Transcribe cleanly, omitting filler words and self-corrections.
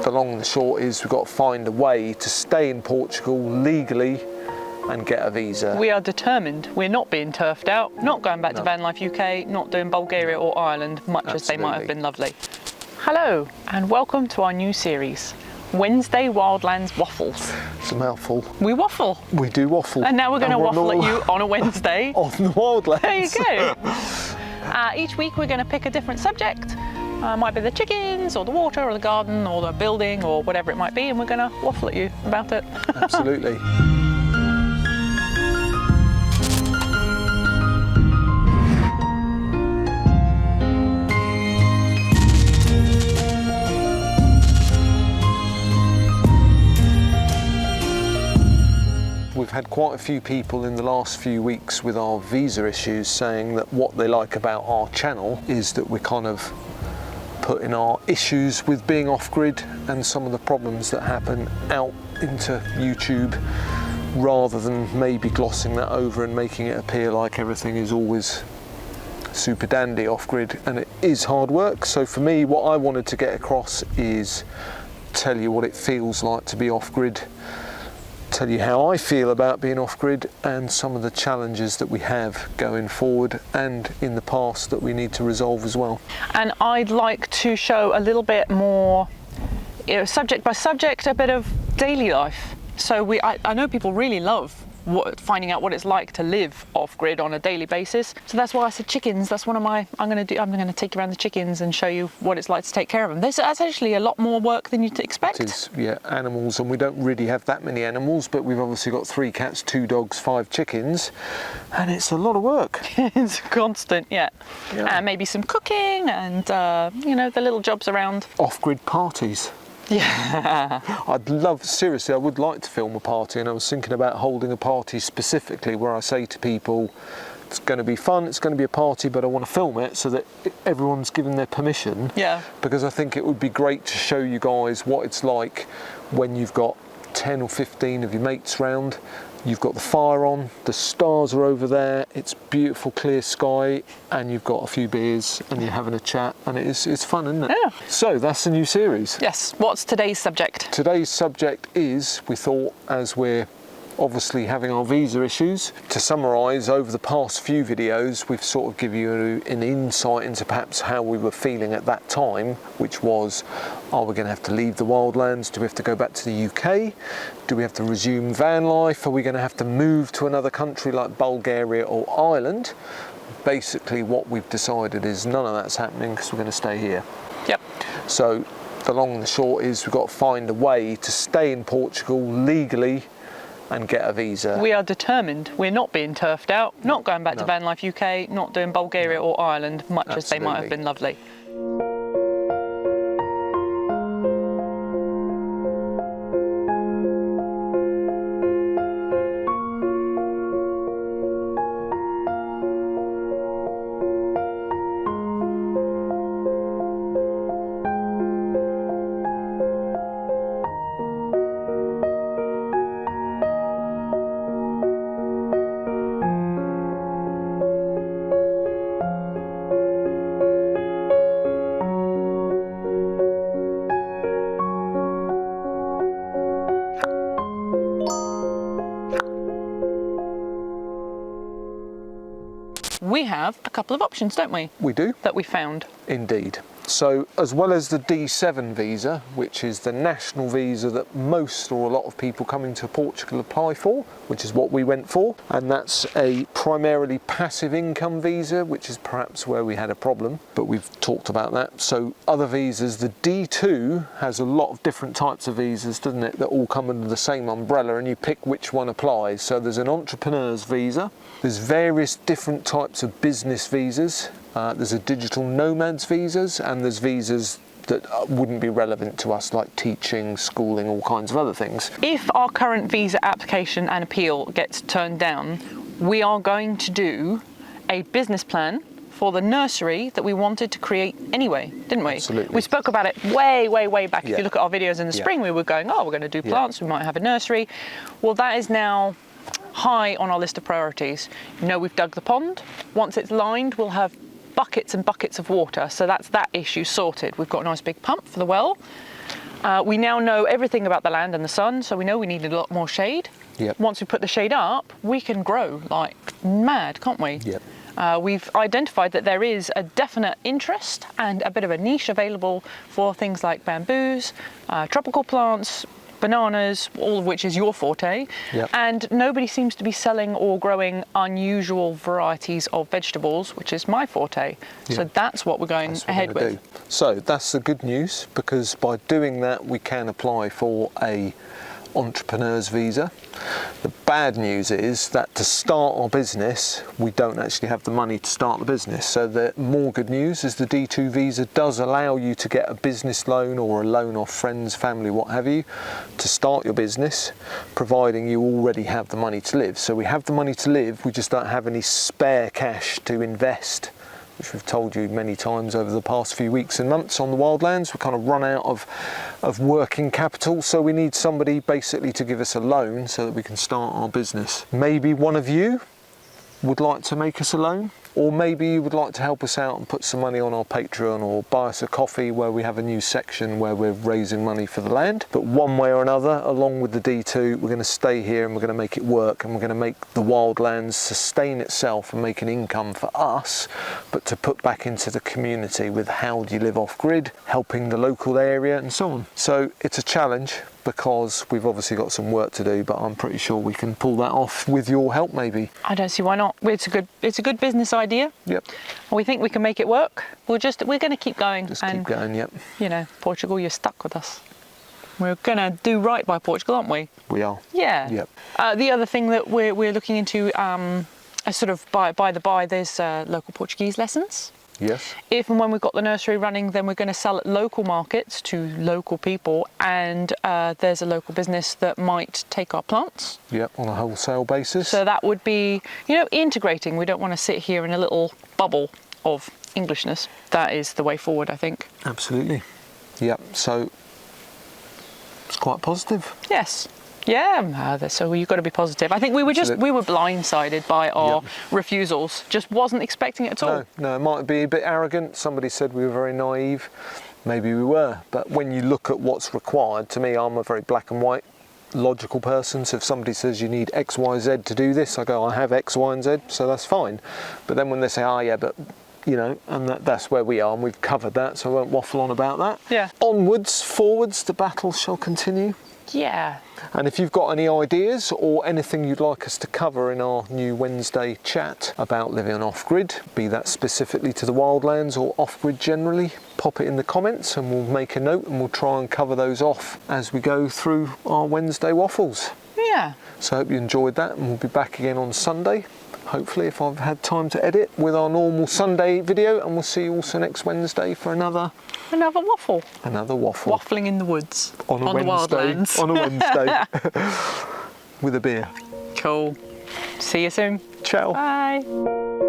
the long and the short is we've got to find a way to stay in Portugal legally and get a visa. We are determined. We're not being turfed out, not going back to Van Life UK, not doing Bulgaria or Ireland, much as they might have been lovely. Hello, and welcome to our new series, Wednesday Wildlands Waffles. It's a mouthful. We waffle. We do waffle. And now we're going to waffle at you on a Wednesday. On the Wildlands. There you go. Each week we're going to pick a different subject. Might be the chickens, or the water, or the garden, or the building, or whatever it might be, and we're going to waffle at you about it. Absolutely. We've had quite a few people in the last few weeks with our visa issues saying that what they like about our channel is that we're kind of putting our issues with being off-grid and some of the problems that happen out into YouTube, rather than maybe glossing that over and making it appear like everything is always super dandy off-grid, and it is hard work. So for me, what I wanted to get across is tell you what it feels like to be off-grid, tell you how I feel about being off-grid, and some of the challenges that we have going forward and in the past that we need to resolve as well. And I'd like to show a little bit more, subject by subject, a bit of daily life. So I know people really love finding out what it's like to live off-grid on a daily basis. So that's why I said chickens. That's one of my, I'm going to take you around the chickens and show you what it's like to take care of them. That's actually a lot more work than you'd expect. It is, yeah, animals, and we don't really have that many animals, but we've obviously got 3 cats, 2 dogs, 5 chickens, and it's a lot of work. It's constant, yeah. And maybe some cooking and, you know, the little jobs around. Off-grid parties. Yeah. Seriously, I would like to film a party, and I was thinking about holding a party specifically where I say to people, it's going to be fun, it's going to be a party, but I want to film it so that everyone's given their permission. Yeah. Because I think it would be great to show you guys what it's like when you've got 10 or 15 of your mates round. You've got the fire on, the stars are over there, it's beautiful clear sky, and you've got a few beers and you're having a chat, and it's fun, isn't it? Yeah. So that's the new series. Yes. What's today's subject? Today's subject is, we thought, as we're obviously having our visa issues, to summarise, over the past few videos we've sort of given you an insight into perhaps how we were feeling at that time, which was, are we going to have to leave the Wildlands? Do we have to go back to the UK? Do we have to resume van life? Are we going to have to move to another country like Bulgaria or Ireland? Basically what we've decided is none of that's happening, because we're going to stay here. Yep. So the long and the short is we've got to find a way to stay in Portugal legally and get a visa. We are determined. We're not being turfed out, not going back to Van Life UK, not doing Bulgaria or Ireland, much as they might have been lovely. We have a couple of options, don't we? We do. That we found. Indeed. So as well as the D7 visa, which is the national visa that most or a lot of people coming to Portugal apply for, which is what we went for, and that's a primarily passive income visa, which is perhaps where we had a problem, but we've talked about that. So other visas, the D2 has a lot of different types of visas, doesn't it, that all come under the same umbrella, and you pick which one applies. So there's an entrepreneur's visa, there's various different types of business visas, there's a digital nomads visas, and there's visas that wouldn't be relevant to us, like teaching, schooling, all kinds of other things. If our current visa application and appeal gets turned down, we are going to do a business plan for the nursery that we wanted to create anyway, didn't we? Absolutely. We spoke about it way back. Yeah. If you look at our videos in the spring, we were going, oh, we're going to do plants, we might have a nursery. Well, that is now high on our list of priorities. You know, we've dug the pond. Once it's lined, we'll have buckets and buckets of water, so that's that issue sorted. We've got a nice big pump for the well. We now know everything about the land and the sun, so we know we need a lot more shade. Yep. Once we put the shade up, we can grow like mad, can't we? Yep. We've identified that there is a definite interest and a bit of a niche available for things like bamboos, tropical plants, bananas, all of which is your forte. Yep. And nobody seems to be selling or growing unusual varieties of vegetables, which is my forte. Yep. So that's what we're going ahead with. So that's the good news, because by doing that we can apply for a entrepreneur's visa. The bad news is that to start our business we don't actually have the money to start the business. So the more good news is the D2 visa does allow you to get a business loan or a loan off friends, family, what have you, to start your business, providing you already have the money to live. So we have the money to live, we just don't have any spare cash to invest, which we've told you many times over the past few weeks and months on the Wildlands. We kind of run out of working capital, so we need somebody basically to give us a loan so that we can start our business. Maybe one of you would like to make us a loan, or maybe you would like to help us out and put some money on our Patreon or buy us a coffee, where we have a new section where we're raising money for the land. But one way or another, along with the D2, we're going to stay here and we're going to make it work, and we're going to make the Wildlands sustain itself and make an income for us, but to put back into the community with how do you live off grid, helping the local area and so on. So it's a challenge, because we've obviously got some work to do, but I'm pretty sure we can pull that off with your help maybe. I don't see why not. It's a good business idea. Yep. We think we can make it work. We're going to keep going. Just keep going, yep. You know, Portugal, you're stuck with us. We're going to do right by Portugal, aren't we? We are. Yeah. Yep. The other thing that we're looking into, sort of by the by, there's local Portuguese lessons. Yes. If and when we've got the nursery running, then we're going to sell at local markets to local people, and there's a local business that might take our plants. Yep, on a wholesale basis. So that would be, you know, integrating. We don't want to sit here in a little bubble of Englishness. That is the way forward, I think. Absolutely. Yep, so it's quite positive. Yes. Yeah, so you've got to be positive. I think we were blindsided by our refusals. Just wasn't expecting it at all. No, it might be a bit arrogant. Somebody said we were very naive. Maybe we were. But when you look at what's required, to me, I'm a very black and white, logical person. So if somebody says you need X, Y, Z to do this, I go, I have X, Y, and Z, so that's fine. But then when they say, oh yeah, but you know, and that's where we are, and we've covered that, so I won't waffle on about that. Yeah. Onwards, forwards, the battle shall continue. Yeah. And if you've got any ideas or anything you'd like us to cover in our new Wednesday chat about living off-grid, be that specifically to the Wildlands or off-grid generally, pop it in the comments and we'll make a note and we'll try and cover those off as we go through our Wednesday waffles. Yeah. So I hope you enjoyed that, and we'll be back again on Sunday, hopefully, if I've had time to edit, with our normal Sunday video, and we'll see you also next Wednesday for another waffle. Another waffle. Waffling in the woods. On a Wednesday. The Wildlands. On a Wednesday. With a beer. Cool. See you soon. Ciao. Bye.